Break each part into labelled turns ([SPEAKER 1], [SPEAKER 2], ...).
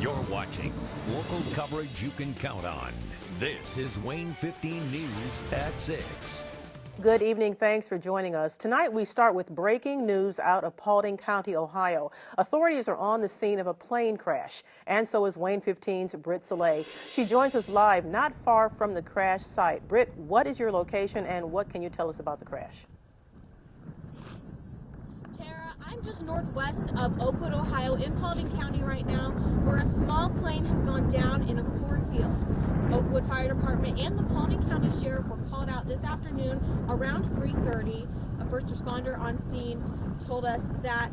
[SPEAKER 1] You're watching local coverage you can count on. This is Wayne 15 News at 6.
[SPEAKER 2] Good evening. Thanks for joining us. Tonight we start with breaking news out of Paulding County, Ohio. Authorities are on the scene of a plane crash, and so is Wayne 15's Britt Soleil. She joins us live not far from the crash site. Britt, what is your location and what can you tell us about the crash?
[SPEAKER 3] I'm just northwest of Oakwood, Ohio, in Paulding County right now, where a small plane has gone down in a cornfield. Oakwood Fire Department and the Paulding County Sheriff were called out this afternoon around 3:30. A first responder on scene told us that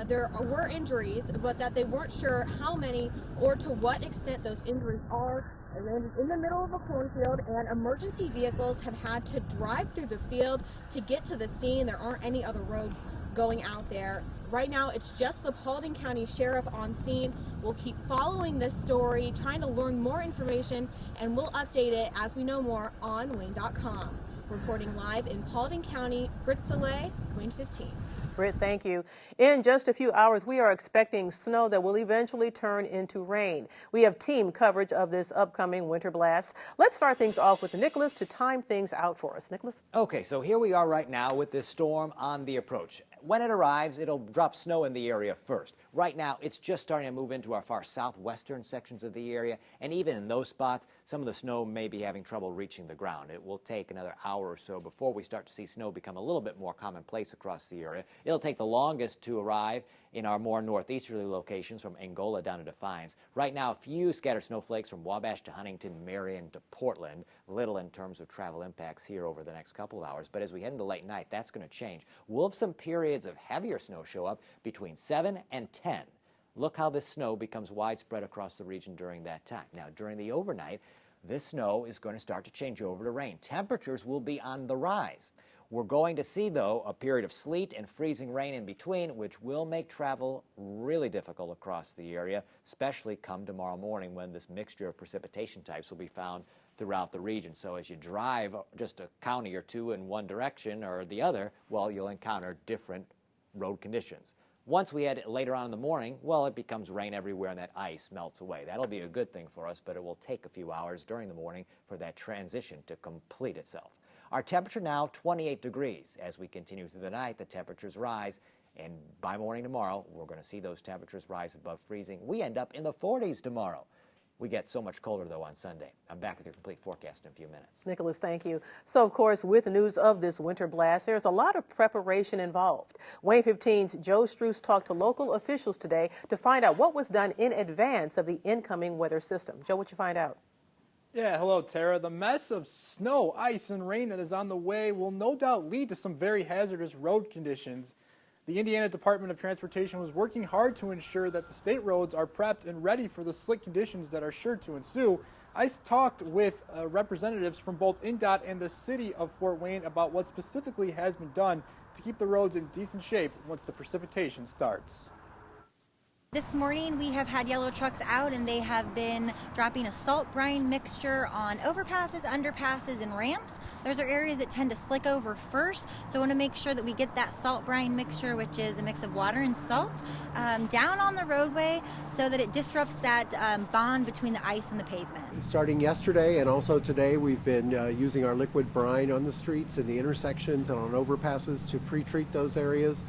[SPEAKER 3] there were injuries, but that they weren't sure how many or to what extent those injuries are. It landed in the middle of a cornfield, and emergency vehicles have had to drive through the field to get to the scene. There aren't any other roads going out there. Right now, it's just the Paulding County Sheriff on scene. We'll keep following this story, trying to learn more information, and we'll update it as we know more on Wayne.com. Reporting live in Paulding County, Britt Soleil, Wayne 15.
[SPEAKER 2] Britt, thank you. In just a few hours, we are expecting snow that will eventually turn into rain. We have team coverage of this upcoming winter blast. Let's start things off with Nicholas to time things out for us. Nicholas?
[SPEAKER 4] Okay, so here we are right now with this storm on the approach. When it arrives, it'll drop snow in the area first. Right now, it's just starting to move into our far southwestern sections of the area, and even in those spots, some of the snow may be having trouble reaching the ground. It will take another hour or so before we start to see snow become a little bit more commonplace across the area. It'll take the longest to arrive in our more northeasterly locations from Angola down to Defiance. Right now, a few scattered snowflakes from Wabash to Huntington, Marion to Portland. Little in terms of travel impacts here over the next couple of hours. But as we head into late night, that's going to change. We'll have some periods of heavier snow show up between 7 and 10. Look how this snow becomes widespread across the region during that time. Now, during the overnight, this snow is going to start to change over to rain. Temperatures will be on the rise. We're going to see, though, a period of sleet and freezing rain in between, which will make travel really difficult across the area, especially come tomorrow morning when this mixture of precipitation types will be found throughout the region. So as you drive just a county or two in one direction or the other, well, you'll encounter different road conditions. Once we head later on in the morning, well, it becomes rain everywhere and that ice melts away. That'll be a good thing for us, but it will take a few hours during the morning for that transition to complete itself. Our temperature now 28 degrees. As we continue through the night, the temperatures rise, and by morning tomorrow, we're going to see those temperatures rise above freezing. We end up in the 40s tomorrow. We get so much colder, though, on Sunday. I'm back with your complete forecast in a few minutes.
[SPEAKER 2] Nicholas, thank you. So, of course, with the news of this winter blast, there's a lot of preparation involved. Wayne 15's Joe Struce talked to local officials today to find out what was done in advance of the incoming weather system. Joe, what'd you find out?
[SPEAKER 5] Yeah, hello, Tara. The mess of snow, ice, and rain that is on the way will no doubt lead to some very hazardous road conditions. The Indiana Department of Transportation was working hard to ensure that the state roads are prepped and ready for the slick conditions that are sure to ensue. I talked with representatives from both INDOT and the city of Fort Wayne about what specifically has been done to keep the roads in decent shape once the precipitation starts.
[SPEAKER 6] This morning we have had yellow trucks out and they have been dropping a salt brine mixture on overpasses, underpasses, and ramps. Those are areas that tend to slick over first, so I want to make sure that we get that salt brine mixture, which is a mix of water and salt, down on the roadway so that it disrupts that bond between the ice and the pavement.
[SPEAKER 7] Starting yesterday and also today, we've been using our liquid brine on the streets and the intersections and on overpasses to pre-treat those areas.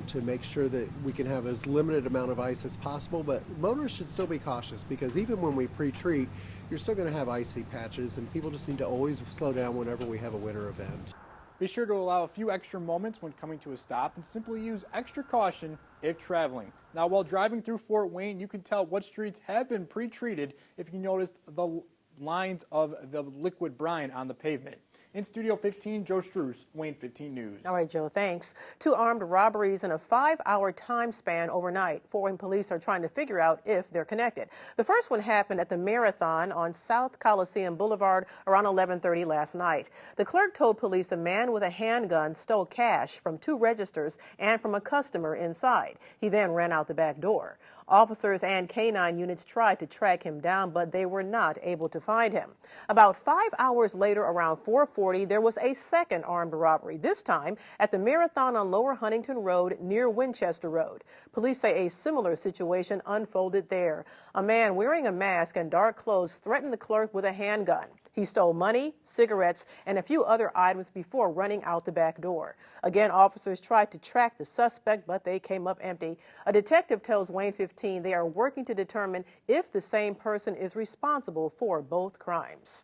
[SPEAKER 7] To make sure that we can have as limited amount of ice as possible, but motorists should still be cautious because even when we pre-treat, you're still going to have icy patches, and people just need to always slow down whenever we have a winter event.
[SPEAKER 5] Be sure to allow a few extra moments when coming to a stop and simply use extra caution if traveling. Now, while driving through Fort Wayne, you can tell what streets have been pre-treated if you noticed the lines of the liquid brine on the pavement. In Studio 15, Joe Struce, Wayne 15 News.
[SPEAKER 2] All right, Joe, thanks. 2 armed robberies in a 5-hour time span overnight. Fort Wayne police are trying to figure out if they're connected. The first one happened at the Marathon on South Coliseum Boulevard around 11:30 last night. The clerk told police a man with a handgun stole cash from 2 registers and from a customer inside. He then ran out the back door. Officers and canine units tried to track him down, but they were not able to find him. About 5 hours later, around 4:40, there was a second armed robbery, this time at the Marathon on Lower Huntington Road near Winchester Road. Police say a similar situation unfolded there. A man wearing a mask and dark clothes threatened the clerk with a handgun. He stole money, cigarettes, and a few other items before running out the back door. Again, officers tried to track the suspect, but they came up empty. A detective tells Wayne 15 they are working to determine if the same person is responsible for both crimes.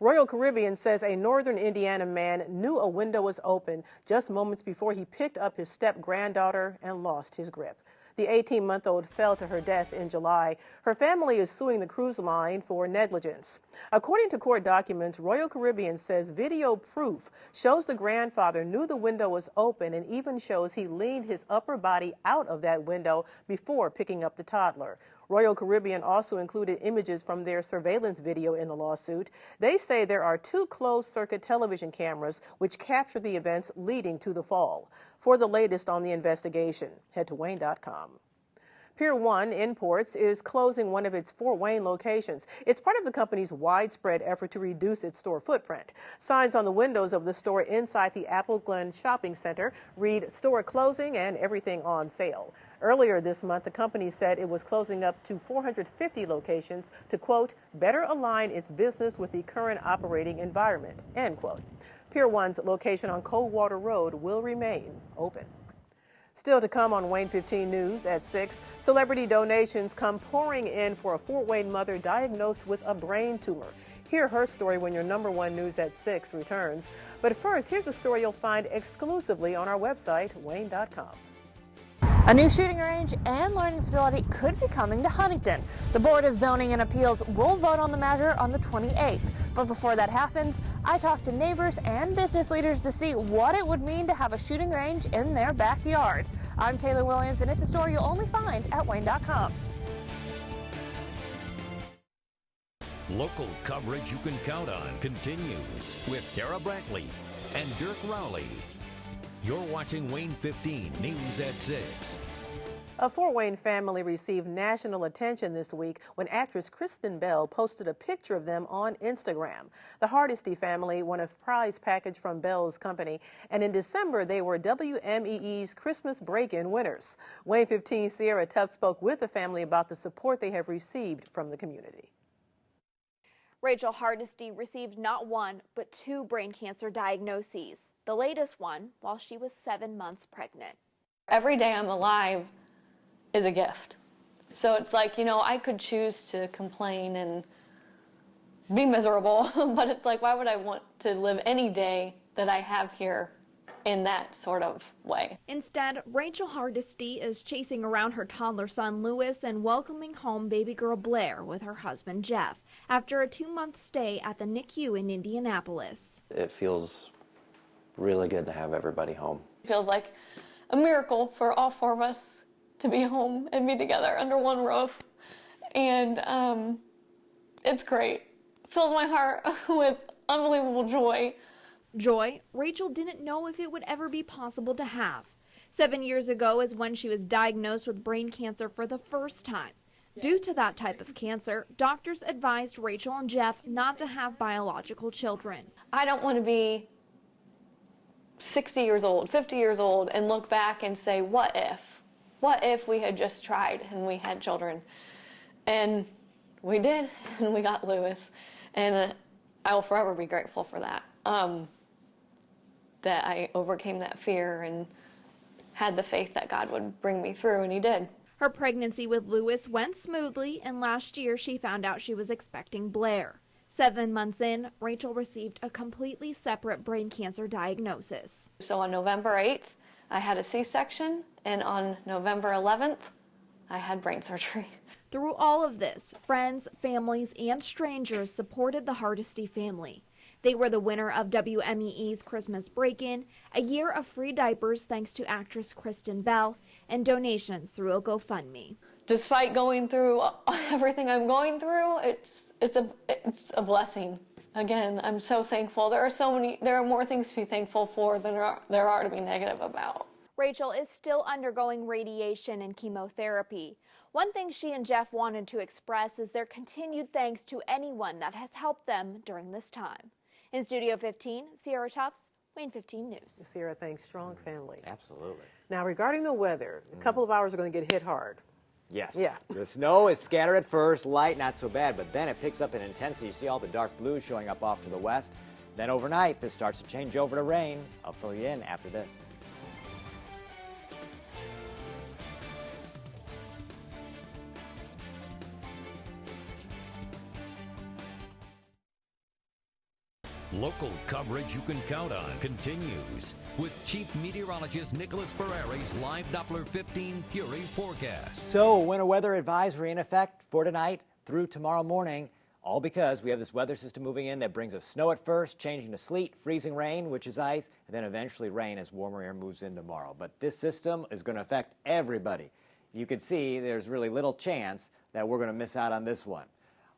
[SPEAKER 2] Royal Caribbean says a northern Indiana man knew a window was open just moments before he picked up his step-granddaughter and lost his grip. The 18-month-old fell to her death in July. Her family is suing the cruise line for negligence. According to court documents, Royal Caribbean says video proof shows the grandfather knew the window was open and even shows he leaned his upper body out of that window before picking up the toddler. Royal Caribbean also included images from their surveillance video in the lawsuit. They say there are 2 closed-circuit television cameras which capture the events leading to the fall. For the latest on the investigation, head to Wayne.com. Pier 1 Imports is closing one of its Fort Wayne locations. It's part of the company's widespread effort to reduce its store footprint. Signs on the windows of the store inside the Apple Glen Shopping Center read "Store closing and everything on sale." Earlier this month, the company said it was closing up to 450 locations to, quote, better align its business with the current operating environment, end quote. Pier 1's location on Coldwater Road will remain open. Still to come on Wayne 15 News at 6, celebrity donations come pouring in for a Fort Wayne mother diagnosed with a brain tumor. Hear her story when your #1 News at 6 returns. But first, here's a story you'll find exclusively on our website, Wayne.com.
[SPEAKER 8] A new shooting range and learning facility could be coming to Huntington. The Board of Zoning and Appeals will vote on the measure on the 28th. But before that happens, I talked to neighbors and business leaders to see what it would mean to have a shooting range in their backyard. I'm Taylor Williams, and it's a story you'll only find at Wayne.com.
[SPEAKER 1] Local coverage you can count on continues with Tara Brantley and Dirk Rowley. You're watching Wayne 15 News at 6.
[SPEAKER 2] A Fort Wayne family received national attention this week when actress Kristen Bell posted a picture of them on Instagram. The Hardesty family won a prize package from Bell's company, and in December they were WMEE's Christmas Break-In winners. Wayne 15 Sierra Tuff spoke with the family about the support they have received from the community.
[SPEAKER 9] Rachel Hardesty received not 1, but 2 brain cancer diagnoses, the latest one while she was 7 months pregnant.
[SPEAKER 10] Every day I'm alive is a gift. So it's like, I could choose to complain and be miserable, but it's like, why would I want to live any day that I have here in that sort of way?
[SPEAKER 9] Instead, Rachel Hardesty is chasing around her toddler son Lewis and welcoming home baby girl Blair with her husband Jeff after a 2-month stay at the NICU in Indianapolis.
[SPEAKER 11] It feels really good to have everybody home.
[SPEAKER 10] It feels like a miracle for all 4 of us to be home and be together under one roof. And it's great. It fills my heart with unbelievable joy.
[SPEAKER 9] Joy Rachel didn't know if it would ever be possible to have. 7 years ago is when she was diagnosed with brain cancer for the first time. Due to that type of cancer, doctors advised Rachel and Jeff not to have biological children.
[SPEAKER 10] I don't want to be 60 years old, 50 years old, and look back and say, what if? What if we had just tried and we had children? And we did, and we got Lewis. And I will forever be grateful for that. That I overcame that fear and had the faith that God would bring me through, and he did.
[SPEAKER 9] Her pregnancy with Lewis went smoothly, and last year she found out she was expecting Blair. 7 months in, Rachel received a completely separate brain cancer diagnosis.
[SPEAKER 10] So on November 8th, I had a C-section, and on November 11th, I had brain surgery.
[SPEAKER 9] Through all of this, friends, families, and strangers supported the Hardesty family. They were the winner of WMEE's Christmas Break-In, a year of free diapers thanks to actress Kristen Bell, and donations through a GoFundMe.
[SPEAKER 10] Despite going through everything I'm going through, it's a blessing. Again, I'm so thankful. There are more things to be thankful for than there are to be negative about.
[SPEAKER 9] Rachel is still undergoing radiation and chemotherapy. One thing she and Jeff wanted to express is their continued thanks to anyone that has helped them during this time. In Studio 15, Sierra Tufts, Wayne 15 News.
[SPEAKER 2] Sierra, thanks. Strong family.
[SPEAKER 4] Absolutely.
[SPEAKER 2] Now, regarding the weather, a couple of hours are going to get hit hard.
[SPEAKER 4] Yes.
[SPEAKER 2] Yeah.
[SPEAKER 4] The snow is scattered at first, light, not so bad, but then it picks up in intensity. You see all the dark blue showing up off to the west. Then overnight, this starts to change over to rain. I'll fill you in after this.
[SPEAKER 1] Local coverage you can count on continues with Chief Meteorologist Nicholas Ferrari's live Doppler 15 Fury forecast.
[SPEAKER 4] So, winter weather advisory in effect for tonight through tomorrow morning, all because we have this weather system moving in that brings us snow at first, changing to sleet, freezing rain, which is ice, and then eventually rain as warmer air moves in tomorrow. But this system is going to affect everybody. You can see there's really little chance that we're going to miss out on this one.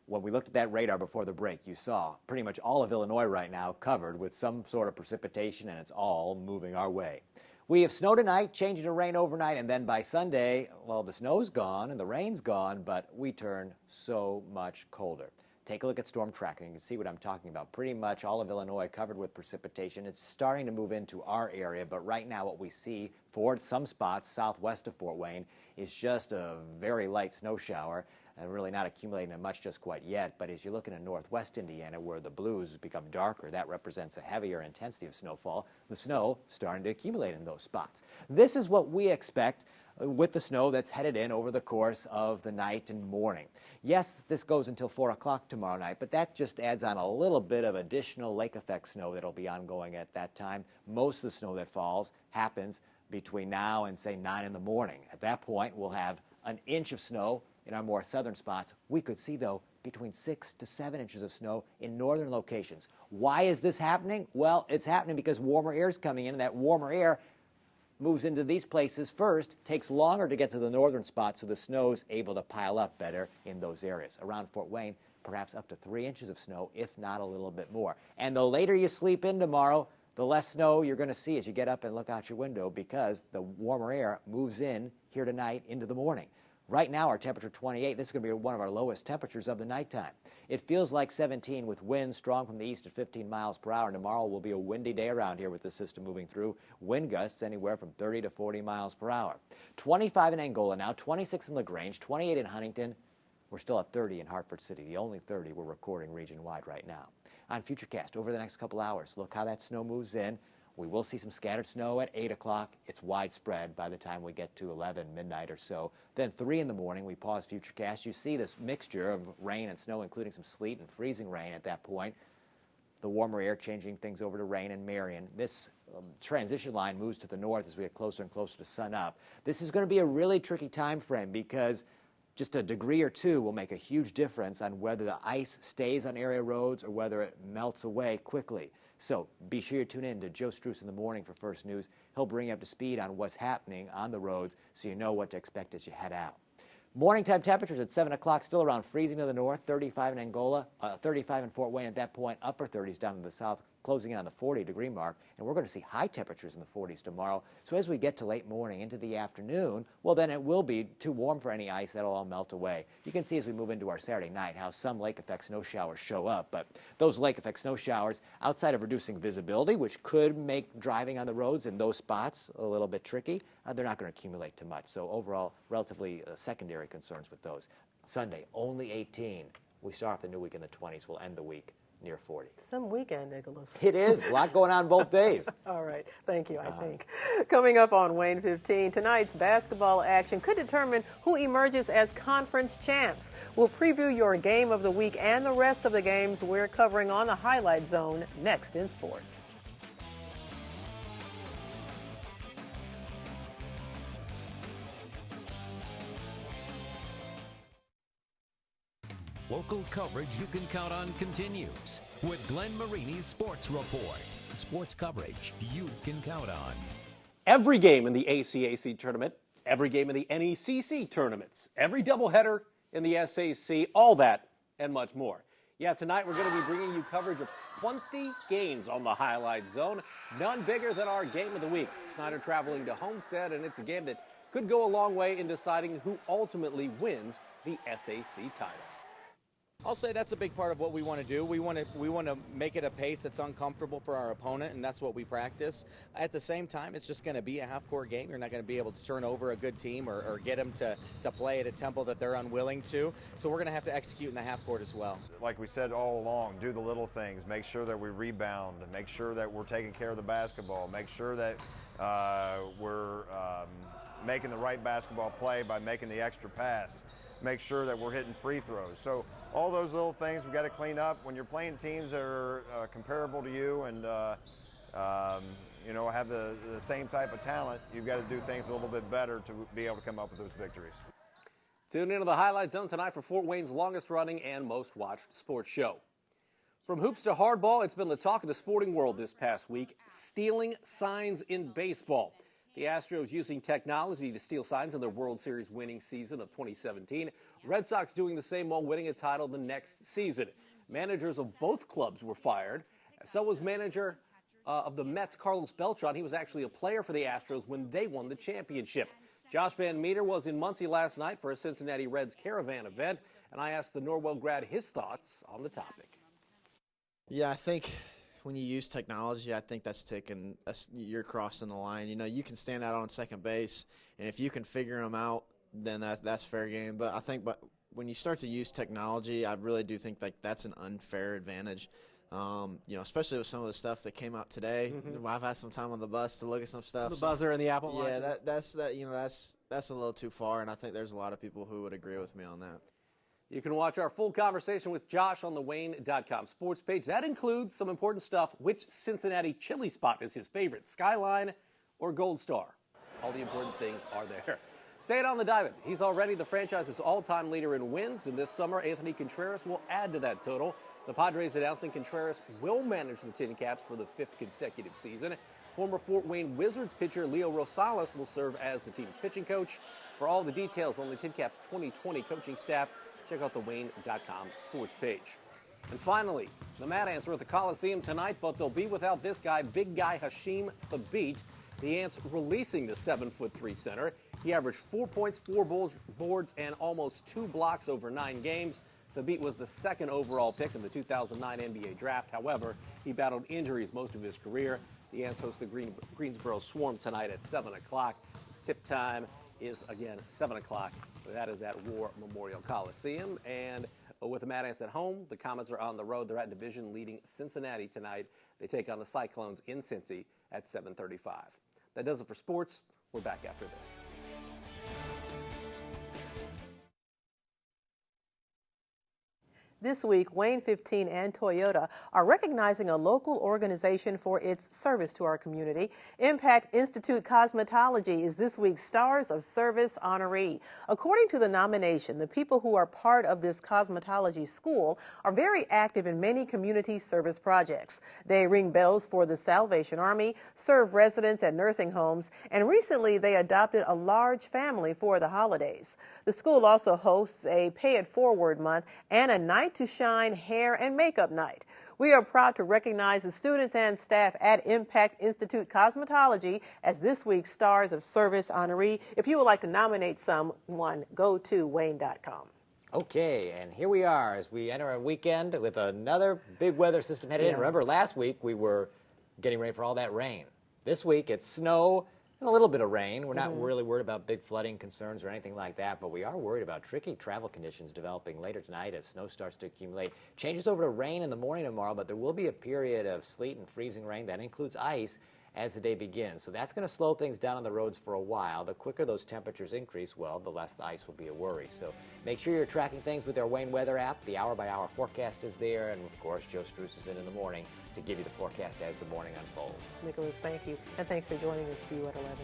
[SPEAKER 4] When we looked at that radar before the break, you saw pretty much all of Illinois right now covered with some sort of precipitation, and it's all moving our way. We have snow tonight, changing to rain overnight, and then by Sunday, well, the snow's gone and the rain's gone, but we turn so much colder. Take a look at storm tracking. You can see what I'm talking about. Pretty much all of Illinois covered with precipitation. It's starting to move into our area, but right now what we see for some spots southwest of Fort Wayne is just a very light snow shower. And really not accumulating much just quite yet, but as you look into northwest Indiana where the blues become darker, that represents a heavier intensity of snowfall. The snow starting to accumulate in those spots. This is what we expect with the snow that's headed in over the course of the night and morning. Yes, this goes until 4 o'clock tomorrow night, but that just adds on a little bit of additional lake effect snow that'll be ongoing at that time. Most of the snow that falls happens between now and say 9 in the morning. At that point, we'll have an inch of snow in our more southern spots. We could see, though, between 6 to 7 inches of snow in northern locations. Why is this happening? Well, it's happening because warmer air is coming in, and that warmer air moves into these places first, takes longer to get to the northern spots, so the snow's able to pile up better in those areas. Around Fort Wayne, perhaps up to 3 inches of snow, if not a little bit more. And the later you sleep in tomorrow, the less snow you're going to see as you get up and look out your window, because the warmer air moves in here tonight into the morning. Right now, our temperature 28. This is going to be one of our lowest temperatures of the nighttime. It feels like 17 with winds strong from the east at 15 miles per hour. Tomorrow will be a windy day around here with the system moving through. Wind gusts anywhere from 30 to 40 miles per hour. 25 in Angola now, 26 in LaGrange, 28 in Huntington. We're still at 30 in Hartford City, the only 30 we're recording region-wide right now. On Futurecast, over the next couple hours, look how that snow moves in. We will see some scattered snow at 8 o'clock. It's widespread by the time we get to 11, midnight or so. Then 3 in the morning, we pause Futurecast. You see this mixture of rain and snow, including some sleet and freezing rain at that point. The warmer air changing things over to rain in Marion. This transition line moves to the north as we get closer and closer to sun up. This is going to be a really tricky time frame because just a degree or two will make a huge difference on whether the ice stays on area roads or whether it melts away quickly. So be sure you tune in to Joe Struess in the morning for First News. He'll bring you up to speed on what's happening on the roads so you know what to expect as you head out. Morning time temperatures at 7 o'clock, still around freezing to the north, 35 in Angola, 35 in Fort Wayne at that point, upper 30s down to the south, closing in on the 40-degree mark. And we're going to see high temperatures in the 40s tomorrow. So as we get to late morning into the afternoon, well, then it will be too warm for any ice. That'll all melt away. You can see as we move into our Saturday night how some lake effect snow showers show up. But those lake effect snow showers, outside of reducing visibility, which could make driving on the roads in those spots a little bit tricky, they're not going to accumulate too much. So overall, relatively secondary concerns with those. Sunday, only 18. We start off the new week in the 20s. We'll end the week near 40.
[SPEAKER 2] Some weekend, Nicholas.
[SPEAKER 4] It is. A lot going on both days.
[SPEAKER 2] All right. Thank you, I think. Coming up on Wayne 15, tonight's basketball action could determine who emerges as conference champs. We'll preview your game of the week and the rest of the games we're covering on the Highlight Zone next in sports.
[SPEAKER 1] Local coverage you can count on continues with Glenn Marini's Sports Report. Sports coverage you can count on.
[SPEAKER 12] Every game in the ACAC tournament, every game in the NECC tournaments, every doubleheader in the SAC, all that and much more. Yeah, tonight we're going to be bringing you coverage of 20 games on the Highlight Zone, none bigger than our Game of the Week. Snyder traveling to Homestead, and it's a game that could go a long way in deciding who ultimately wins the SAC title.
[SPEAKER 13] I'll say that's a big part of what we want to do. We want to make it a pace that's uncomfortable for our opponent, and that's what we practice. At the same time, it's just going to be a half-court game. You're not going to be able to turn over a good team or get them to play at a tempo that they're unwilling to. So we're going to have to execute in the half-court as well.
[SPEAKER 14] Like we said all along, do the little things. Make sure that we rebound. Make sure that we're taking care of the basketball. Make sure that we're making the right basketball play by making the extra pass. Make sure that we're hitting free throws. So all those little things we've got to clean up. When you're playing teams that are comparable to you and you know, have the same type of talent, you've got to do things a little bit better to be able to come up with those victories.
[SPEAKER 12] Tune into the Highlight Zone tonight for Fort Wayne's longest running and most watched sports show. From hoops to hardball, it's been the talk of the sporting world this past week, stealing signs in baseball. The Astros using technology to steal signs in their World Series winning season of 2017. Red Sox doing the same while winning a title the next season. Managers of both clubs were fired. So was manager of the Mets, Carlos Beltran. He was actually a player for the Astros when they won the championship. Josh Van Meter was in Muncie last night for a Cincinnati Reds Caravan event, and I asked the Norwell grad his thoughts on the topic.
[SPEAKER 15] Yeah, I think when you use technology, I think you're crossing the line. You know, you can stand out on second base, and if you can figure them out, then that's fair game. But I think when you start to use technology, I really do think that's an unfair advantage. You know, especially with some of the stuff that came out today. Mm-hmm. I've had some time on the bus to look at some stuff.
[SPEAKER 12] The buzzer and the Apple Watch.
[SPEAKER 15] Yeah, that's a little too far, and I think there's a lot of people who would agree with me on that.
[SPEAKER 12] You can watch our full conversation with Josh on the Wayne.com sports page. That includes some important stuff. Which Cincinnati chili spot is his favorite, Skyline or Gold Star? All the important things are there. Staying on the diamond, he's already the franchise's all-time leader in wins, and this summer, Anthony Contreras will add to that total. The Padres announcing Contreras will manage the Tin Caps for the 5th consecutive season. Former Fort Wayne Wizards pitcher Leo Rosales will serve as the team's pitching coach. For all the details on the Tin Caps 2020 coaching staff, check out the Wayne.com sports page. And finally, the Mad Ants are at the Coliseum tonight, but they'll be without this guy, big guy Hasheem Thabeet. The Ants releasing the 7'3" center. He averaged 4 points, 4 boards, and almost 2 blocks over 9 games. Thabeet was the 2nd overall pick in the 2009 NBA draft. However, he battled injuries most of his career. The Ants host the Greensboro Swarm tonight at 7 o'clock. Tip time is, again, 7 o'clock. That is at War Memorial Coliseum. And with the Mad Ants at home, the Comets are on the road. They're at division-leading Cincinnati tonight. They take on the Cyclones in Cincy at 7:35. That does it for sports. We're back after this.
[SPEAKER 2] This week, Wayne 15 and Toyota are recognizing a local organization for its service to our community. Impact Institute Cosmetology is this week's Stars of Service honoree. According to the nomination, the people who are part of this cosmetology school are very active in many community service projects. They ring bells for the Salvation Army, serve residents at nursing homes, and recently they adopted a large family for the holidays. The school also hosts a Pay It Forward month and a Night to Shine hair and makeup night. We are proud to recognize the students and staff at Impact Institute Cosmetology as this week's Stars of Service honoree. If you would like to nominate someone, go to Wayne.com.
[SPEAKER 4] Okay, and here we are as we enter a weekend with another big weather system headed in. Remember, last week we were getting ready for all that rain. This week it's snow and a little bit of rain. We're not really worried about big flooding concerns or anything like that, but we are worried about tricky travel conditions developing later tonight as snow starts to accumulate. Changes over to rain in the morning tomorrow, but there will be a period of sleet and freezing rain. That includes ice as the day begins. So that's going to slow things down on the roads for a while. The quicker those temperatures increase, well, the less the ice will be a worry. So make sure you're tracking things with our Wayne Weather app. The hour-by-hour forecast is there, and of course, Joe Struess is in the morning to give you the forecast as the morning unfolds.
[SPEAKER 2] Nicholas, thank you, and thanks for joining us. See you at 11.